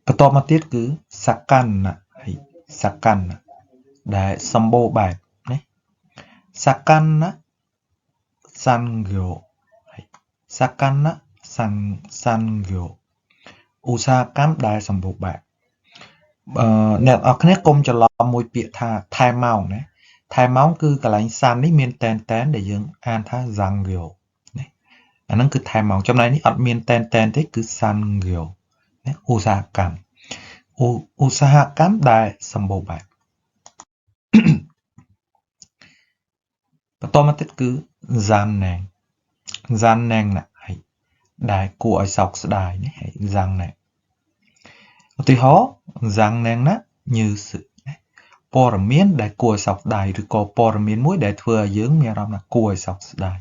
បន្ទាប់មកទៀតគឺសកម្មៈហើយសកម្មៈដែលសម្បូរបែបណាសកម្មៈសង្យោហើយសកម្មៈសង្យោឧស្សាហកម្មដែលសម្បូរបែបអ្នកនរគ្នាកុំច្រឡំមួយពាក្យថាថែម៉ោងណាថែម៉ោងគឺកន្លែងសាននេះមានតែនដែលយើងអានថាសង្យោណាអាហ្នឹងគឺថែម៉ោងចំណែកនេះអត់មានតែនទេគឺសង្យោណាឧស្សាហកម្មឧស្សាហកម្មដែលសម្បូរបែបបន្តមកទៀតគឺសានណែងណាហើយដែលគួរឲ្យសោកស្ដាយណាហើយសាំងណែងឧទាហរណ៍សាំងណែងណាញឺសឹណាព័ត៌មានដែលគួរឲ្យសោកស្ដាយឬក៏ព័ត៌មានមួយដែលធ្វើឲ្យយើងមានអារម្មណ៍ថាគួរឲ្យសោកស្ដាយ